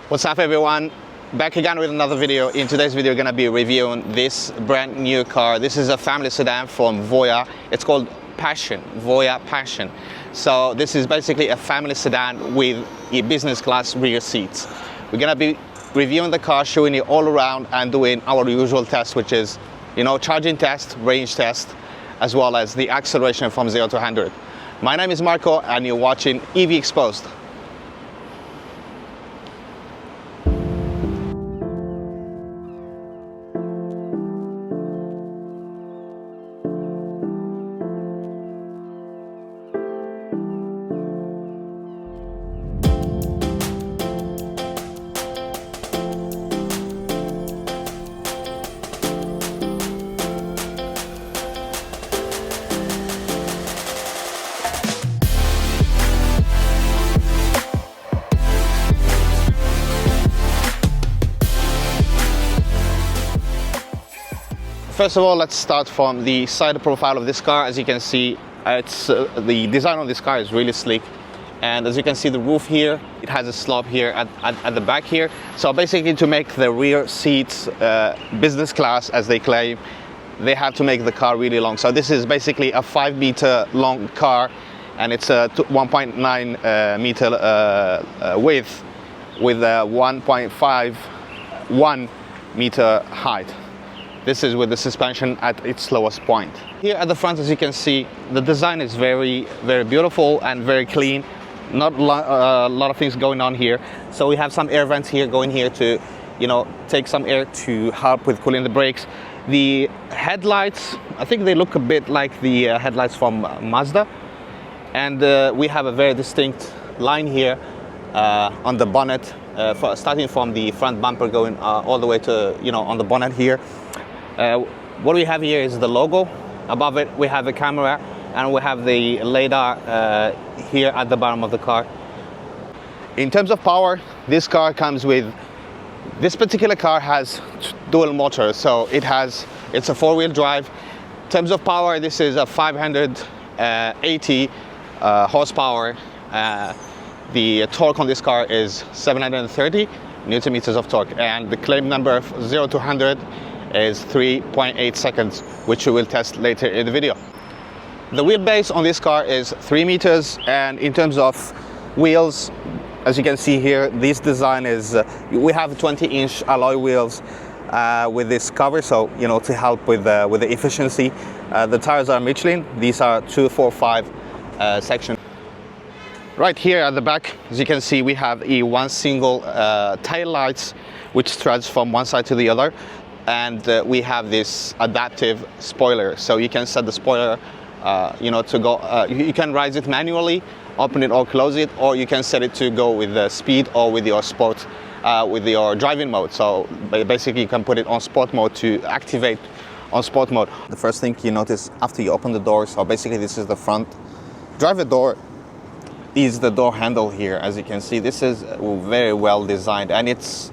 What's up everyone? Back again with another video. In today's video we're going to be reviewing this brand new car. This is a family sedan from Voyah. It's called Passion, Voyah Passion. So this is basically a family sedan with a business class rear seats. We're going to be reviewing the car, showing you all around and doing our usual test, which is, charging test, range test, as well as the acceleration from 0 to 100. My name is Marco and you're watching EV Exposed. First of all, let's start from the side profile of this car. As you can see, the design of this car is really sleek. And as you can see, the roof here, it has a slope here at the back here. So basically, to make the rear seats business class, as they claim, they have to make the car really long. So this is basically a 5-meter long car, and it's a 1.9 meter width with a 1.51 meter height. This is with the suspension at its lowest point. Here at the front, as you can see, the design is very, very beautiful and very clean. Not a lot of things going on here. So we have some air vents here going here to, take some air to help with cooling the brakes. The headlights, I think they look a bit like the headlights from Mazda. And we have a very distinct line here on the bonnet, starting from the front bumper going all the way to, on the bonnet here. What we have here is the logo. Above it we have the camera, and we have the radar here at the bottom of the car. In terms of power, this particular car has dual motors, so it's a 4-wheel drive. In terms of power, this is a 580 horsepower. The torque on this car is 730 newton meters of torque, and the claim number of 0 to 100 is 3.8 seconds, which we will test later in the video. The wheelbase on this car is 3 meters, and in terms of wheels, as you can see here, this design is, we have 20-inch alloy wheels with this cover, so, to help with the efficiency. The tires are Michelin. These are 245 section. Right here at the back, as you can see, we have one single tail lights, which threads from one side to the other. And we have this adaptive spoiler, so you can set the spoiler, to go. You can raise it manually, open it or close it, or you can set it to go with the speed or with your sport, with your driving mode. So basically, you can put it on sport mode to activate on sport mode. The first thing you notice after you open the door, so basically this is the front driver door. Is the door handle here. As you can see, this is very well designed, and it's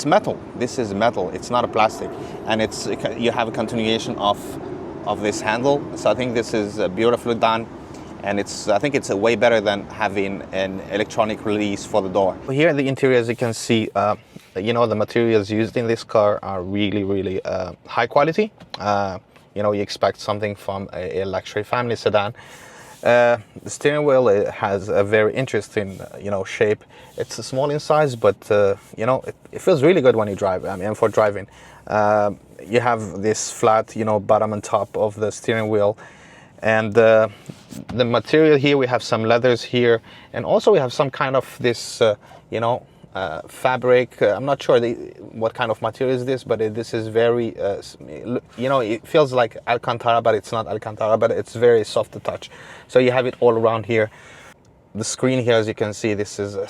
metal. This is metal. It's not a plastic, and you have a continuation of this handle. So I think this is beautifully done, and I think it's way better than having an electronic release for the door. Here in the interior, as you can see, the materials used in this car are really, really high quality. You expect something from a luxury family sedan. The steering wheel, it has a very interesting, shape. It's small in size, but it feels really good when you drive. I mean, for driving, you have this flat, bottom and top of the steering wheel, and the material here. We have some leathers here, and also we have some kind of this, fabric. I'm not sure what kind of material is this, but this is very, it feels like Alcantara, but it's not Alcantara, but it's very soft to touch. So you have it all around here. The screen here, as you can see, this is a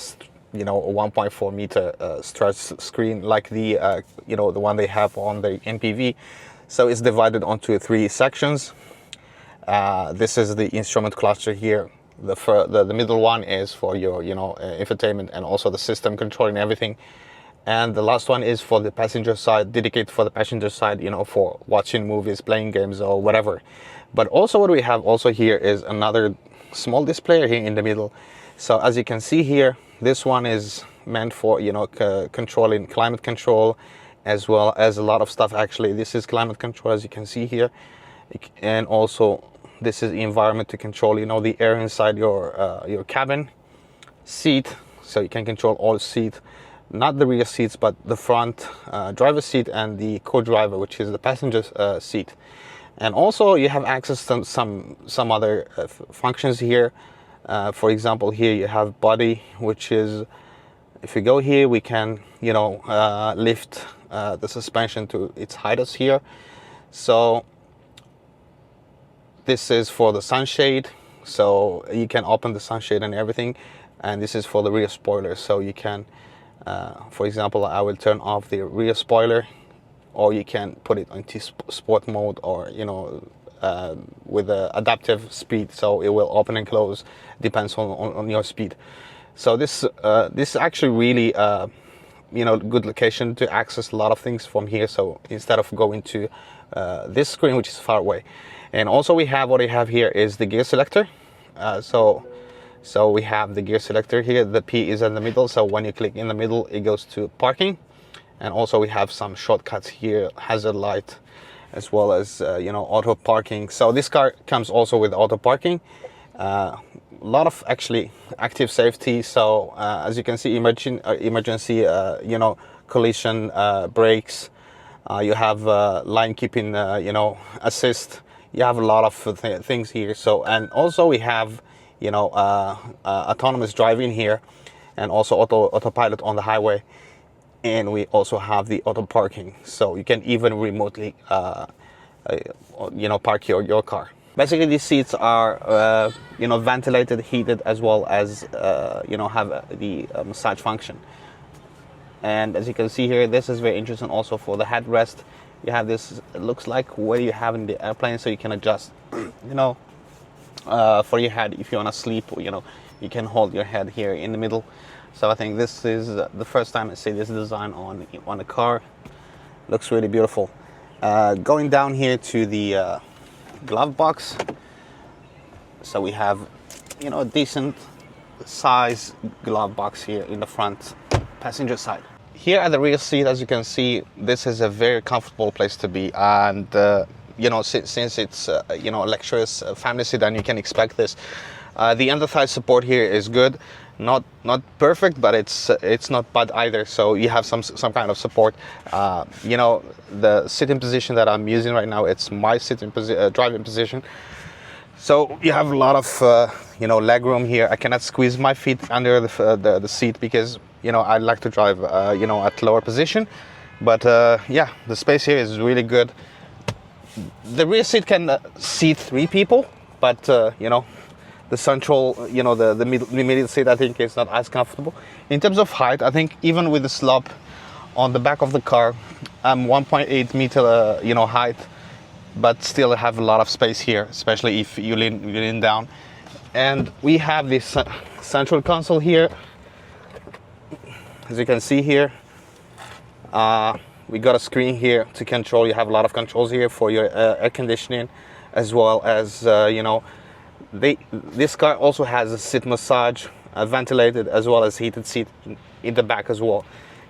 1.4 meter stretch screen, like the the one they have on the MPV. So it's divided onto 3 sections. This is the instrument cluster here. The middle one is for your infotainment and also the system control and everything. And the last one is for the passenger side, dedicated for the passenger side, for watching movies, playing games or whatever. But also what we have also here is another small display here in the middle. So as you can see here, this one is meant for, you know, controlling climate control, as well as a lot of stuff. Actually, this is climate control, as you can see here, and also this is the environment to control, you know, the air inside your cabin. Seat, so you can control all seat, not the rear seats, but the front driver's seat and the co-driver, which is the passenger's seat. And also you have access to some other functions here. For example, here you have body, which is, if you go here, we can, you know, lift the suspension to its highest here. So this is for the sunshade, so you can open the sunshade and everything. And this is for the rear spoiler, so you can, for example, I will turn off the rear spoiler, or you can put it into sport mode, or, you know, with the adaptive speed, so it will open and close, depends on your speed. So this is actually really, you know, good location to access a lot of things from here. So instead of going to this screen, which is far away. And also what we have here is the gear selector. So we have the gear selector here. The P is in the middle, so when you click in the middle, it goes to parking. And also we have some shortcuts here, hazard light, as well as you know, auto parking. So this car comes also with auto parking. A lot of actually active safety. So as you can see, emergency, you know, collision brakes. You have line keeping, you know, assist. You have a lot of things here. So, and also we have, you know, autonomous driving here, and also autopilot on the highway. And we also have the auto parking, so you can even remotely, you know, park your car. Basically, these seats are, you know, ventilated, heated, as well as, you know, have the massage function. And as you can see here, this is very interesting also for the headrest. You have this, it looks like where you have in the airplane, so you can adjust, you know, for your head. If you want to sleep, you know, you can hold your head here in the middle. So I think this is the first time I see this design on a car. Looks really beautiful. Going down here to the glove box. So we have, you know, a decent size glove box here in the front passenger side. Here at the rear seat, as you can see, this is a very comfortable place to be. And you know, since it's you know, a luxurious family sedan, you can expect this. The under thigh support here is good, not perfect, but it's not bad either. So you have some kind of support. You know, the sitting position that I'm using right now, it's my driving position. So you have a lot of you know, leg room here. I cannot squeeze my feet under the seat because, you know, I like to drive you know, at lower position. But yeah, the space here is really good. The rear seat can seat 3 people, but you know, the central, you know, the middle seat, I think is not as comfortable. In terms of height, I think even with the slope on the back of the car, I'm 1.8 meter, you know, height, but still have a lot of space here, especially if you lean down. And we have this central console here, as you can see here. We got a screen here to control. You have a lot of controls here for your air conditioning, as well as you know, this car also has a seat massage, ventilated, as well as heated seat in the back as well.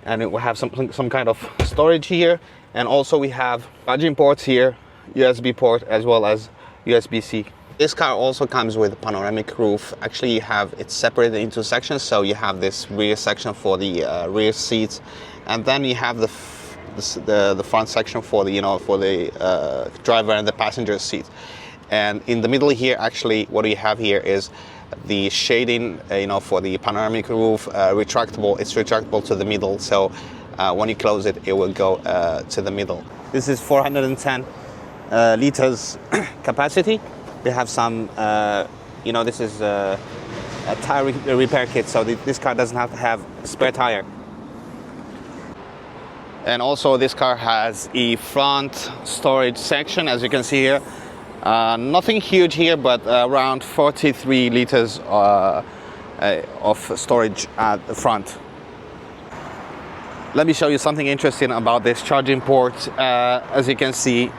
And it will have some kind of storage here. And also we have charging ports here, USB port, as well as USB-C. This car also comes with a panoramic roof. Actually, it's separated into sections. So you have this rear section for the rear seats, and then you have the front section for the, you know, for the driver and the passenger seat. And in the middle here, actually, what we have here is the shading, you know, for the panoramic roof, retractable. It's retractable to the middle, so when you close it, it will go to the middle. This is 410 liters capacity. They have some, you know, this is a tire repair kit, so this car doesn't have to have a spare tire. And also this car has a front storage section, as you can see here. Nothing huge here, but around 43 liters of storage at the front. Let me show you something interesting about this charging port. As you can see,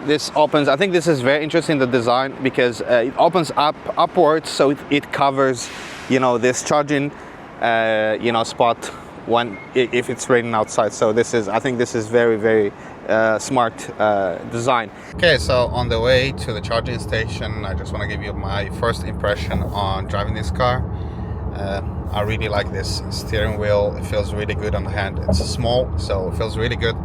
this opens. I think this is very interesting, the design, because it opens upwards, so it covers, you know, this charging spot when if it's raining outside. So I think this is very smart design. Okay, so on the way to the charging station, I just want to give you my first impression on driving this car. I really like this steering wheel. It feels really good on the hand. It's small, so it feels really good.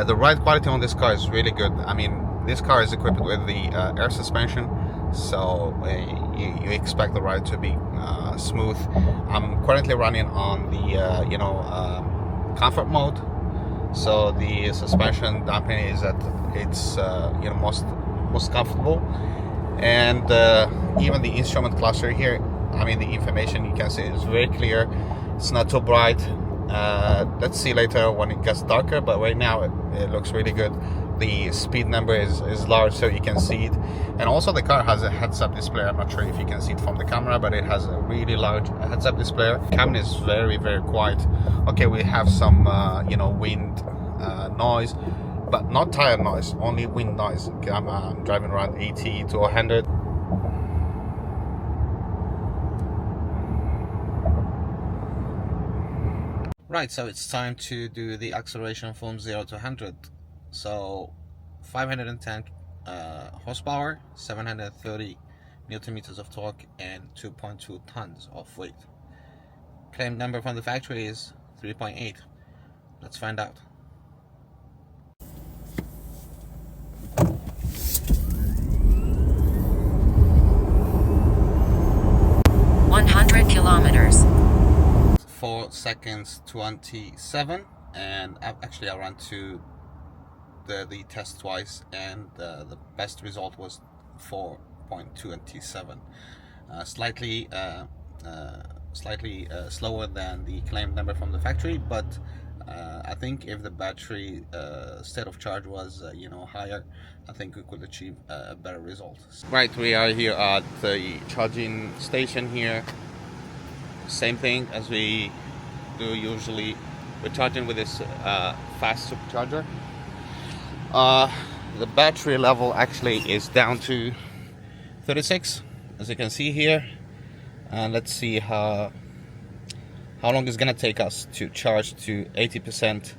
The ride quality on this car is really good. I mean, this car is equipped with the air suspension, so you expect the ride to be smooth. I'm currently running on the comfort mode, so the suspension damping is at its most comfortable, and even the instrument cluster here, I mean, the information you can see is very clear. It's not too bright. Let's see later when it gets darker, but right now it looks really good. The speed number is large, so you can see it, and also the car has a heads-up display. I'm not sure if you can see it from the camera, but it has a really large heads-up display. Cabin is very quiet. Okay, we have some wind noise, but not tire noise, only wind noise. I'm driving around 80 to 100. Right, so it's time to do the acceleration from 0 to 100. So 510 horsepower, 730 newton meters of torque, and 2.2 tons of weight. Claim number from the factory is 3.8. Let's find out. Kilometers. 4 seconds 27, and actually I ran to the test twice, and the best result was 4.27, slightly slower than the claimed number from the factory, but I think if the battery state of charge was higher, I think we could achieve a better result. Right, we are here at the charging station here. Same thing as we do usually. We're charging with this fast supercharger. The battery level actually is down to 36, as you can see here, and let's see how long it's gonna take us to charge to 80%.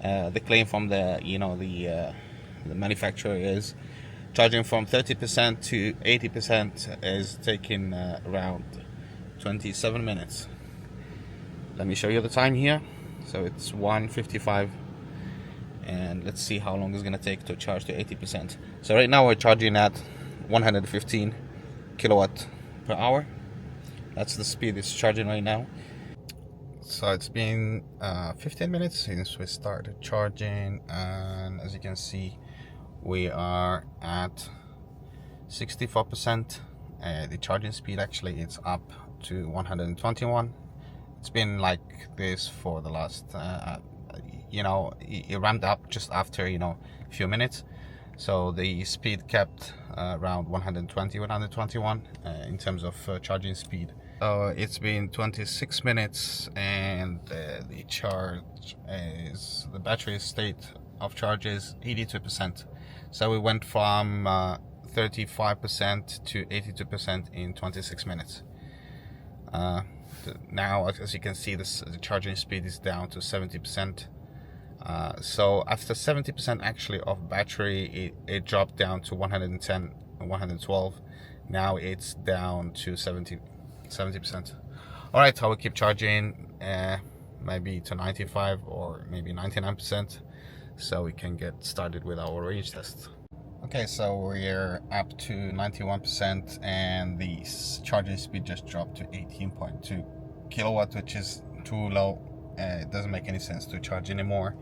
The claim from the manufacturer is charging from 30% to 80% is taking around 27 minutes. Let me show you the time here. So it's 1:55, and let's see how long it's gonna take to charge to 80%. So right now we're charging at 115 kilowatt per hour. That's the speed it's charging right now. So it's been 15 minutes since we started charging, and as you can see, we are at 64%. The charging speed actually is up to 121. It's been like this for the last it ramped up just after a few minutes, so the speed kept around 121 in terms of charging speed. So it's been 26 minutes, and the battery state of charge is 82%. So we went from 35% to 82% in 26 minutes. Now, as you can see, the charging speed is down to 70%. So after 70% actually of battery, it dropped down to 110, 112. Now it's down to 70%. All right, I will keep charging maybe to 95 or maybe 99%, so we can get started with our range test. Okay, so we're up to 91%, and the charging speed just dropped to 18.2 kilowatt, which is too low. It doesn't make any sense to charge anymore,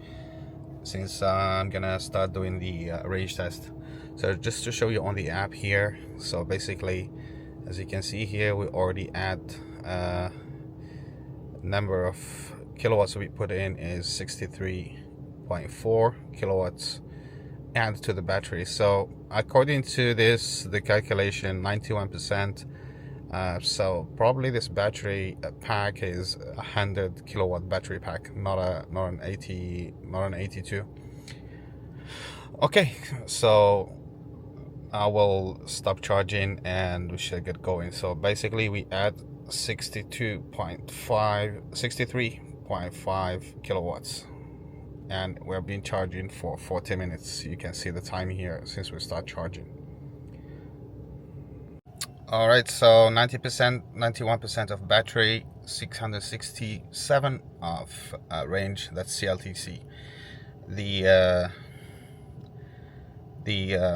since I'm gonna start doing the range test. So just to show you on the app here, so basically, as you can see here, we already add number of kilowatts we put in is 63.4 kilowatts add to the battery. So according to this, the calculation, 91%. So probably this battery pack is 100 kilowatt battery pack, not an 82. Okay, so I will stop charging and we should get going. So basically we add 63.5 kilowatts, and we've been charging for 40 minutes. You can see the time here since we start charging. All right, so 90%, 91% of battery, 667 of range. That's CLTC. The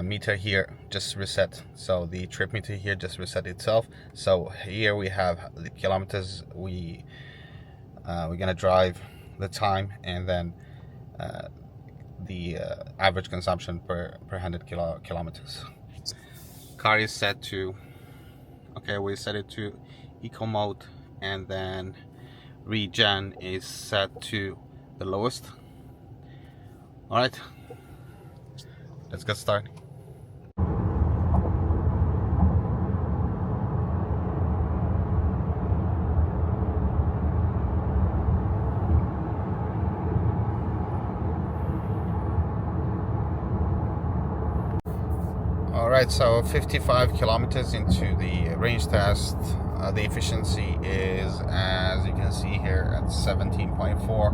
meter here just reset, so the trip meter here just reset itself. So here we have the kilometers we're gonna drive, the time, and then the average consumption per 100 kilometers. Car is set to, okay, we set it to eco mode, and then regen is set to the lowest. All right, let's get started. Alright, so 55 kilometers into the range test. The efficiency is, as you can see here, at 17.4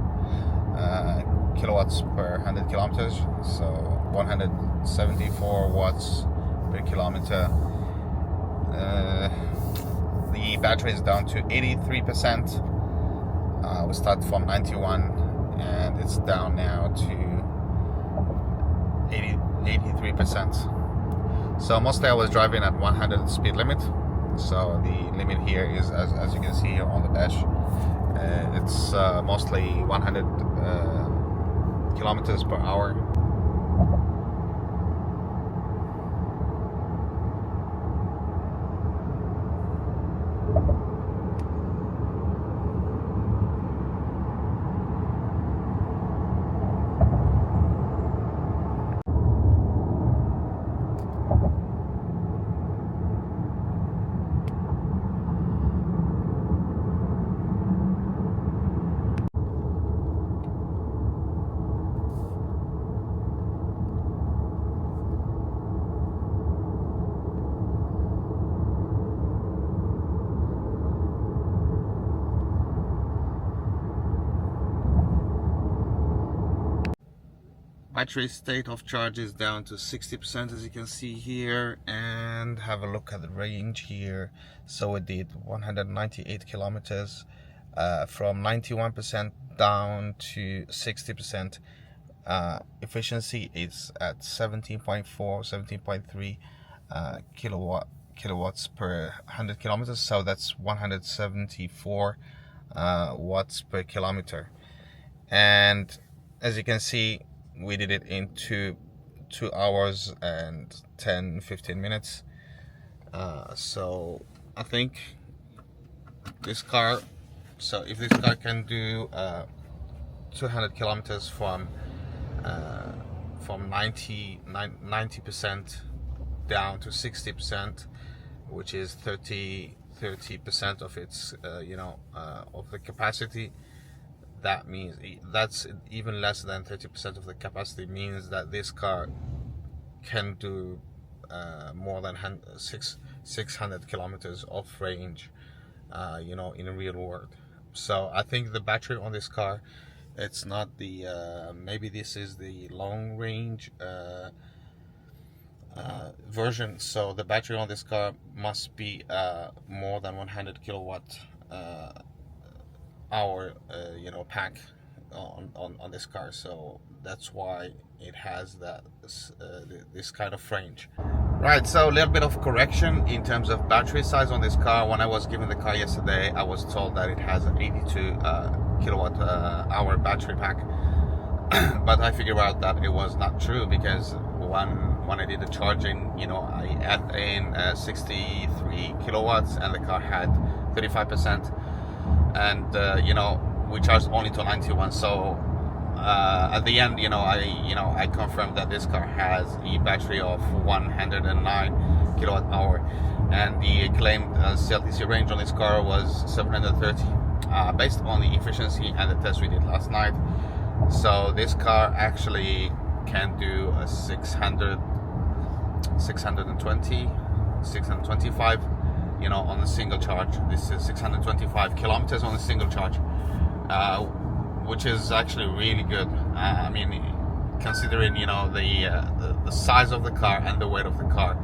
kilowatts per 100 kilometers, so 174 watts per kilometer. The battery is down to 83%. We start from 91 and it's down now to 83%. So mostly I was driving at 100 speed limit. So the limit here is, as you can see here on the dash, it's mostly 100 kilometers per hour. Battery state of charge is down to 60%, as you can see here, and have a look at the range here. So it did 198 kilometers, from 91% down to 60%. Efficiency is at 17.4, 17.3 kilowatts per 100 kilometers, so that's 174 watts per kilometer. And as you can see, we did it in 2 hours and 10-15 minutes. So I think this car, so if this car can do 200 kilometers from 90% down to 60%, which is 30% of its of the capacity, that means that's even less than 30% of the capacity, means that this car can do more than 600 kilometers of range, in a real world. So I think the battery on this car, it's not the maybe this is the long range version. So the battery on this car must be more than 100 kilowatt hour pack on this car, so that's why it has that this kind of range. Right, so a little bit of correction in terms of battery size on this car. When I was given the car yesterday, I was told that it has an 82 kilowatt hour battery pack, but I figured out that it was not true, because when I did the charging, I added in 63 kilowatts and the car had 35%. And we charged only to 91. So at the end, I confirmed that this car has a battery of 109 kilowatt hour, and the claimed CLTC range on this car was 730, based on the efficiency and the test we did last night. So this car actually can do a 625 you know, on a single charge. This is 625 kilometers on a single charge, which is actually really good. I mean, considering, you know, the size of the car and the weight of the car.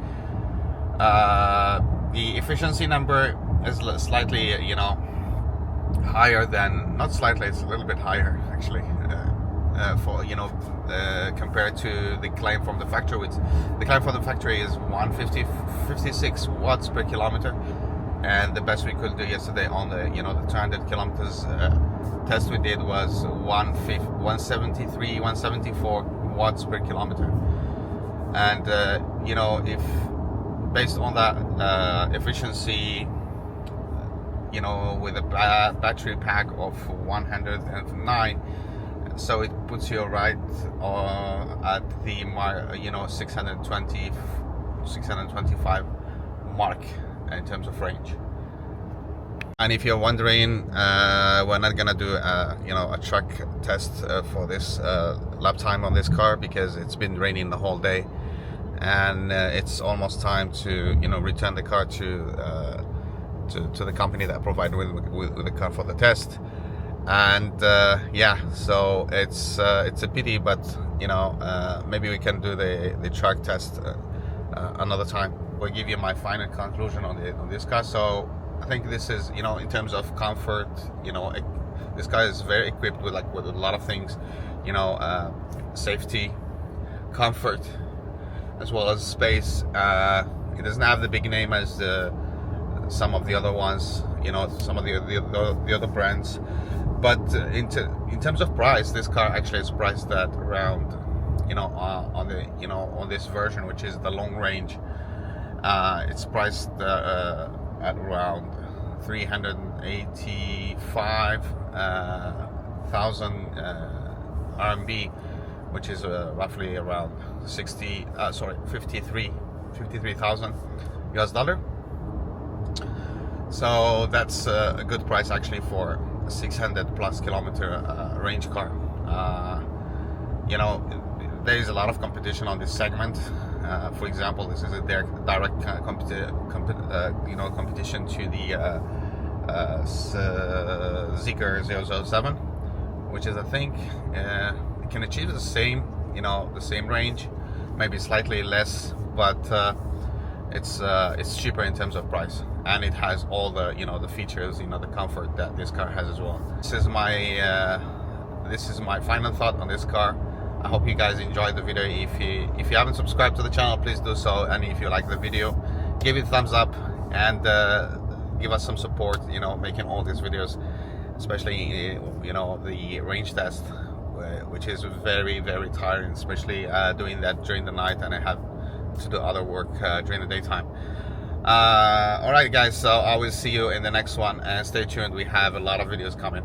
The efficiency number is slightly, you know, higher than, not slightly, it's a little bit higher actually, for, you know, compared to the claim from the factory. Which the claim from the factory is 56 watts per kilometer, and the best we could do yesterday on the, you know, the 200 kilometers test we did was 173, 174 watts per kilometer. And you know, if based on that efficiency, you know, with a battery pack of 109, so it puts you right at the, you know, 625 mark in terms of range. And if you're wondering, we're not gonna do you know, a track test for this lap time on this car, because it's been raining the whole day, and it's almost time to, you know, return the car to the company that provided with the car for the test. And yeah, so it's a pity, but you know, maybe we can do the track test another time. We'll give you my final conclusion on this car. So I think this is, you know, in terms of comfort, you know, this car is very equipped with with a lot of things, you know, safety, comfort, as well as space. It doesn't have the big name as some of the other ones, you know, some of the other brands. But in terms of price, this car actually is priced at around, you know, on the, you know, on this version, which is the long range. It's priced at around 385,000 RMB, which is roughly around 53,000 US dollar. So that's a good price actually for a 600 plus kilometer range car. You know, there is a lot of competition on this segment. For example, this is a direct you know, competition to the Zeekr 007, which is, I think, it can achieve the same, you know, the same range, maybe slightly less, but it's cheaper in terms of price, and it has all the, you know, the features, you know, the comfort that this car has as well. This is my final thought on this car. I hope you guys enjoyed the video. If you haven't subscribed to the channel, please do so, and if you like the video, give it a thumbs up and give us some support, you know, making all these videos, especially, you know, the range test, which is very, very tiring, especially doing that during the night, and I have to do other work during the daytime. Alright guys, so I will see you in the next one, and stay tuned, we have a lot of videos coming.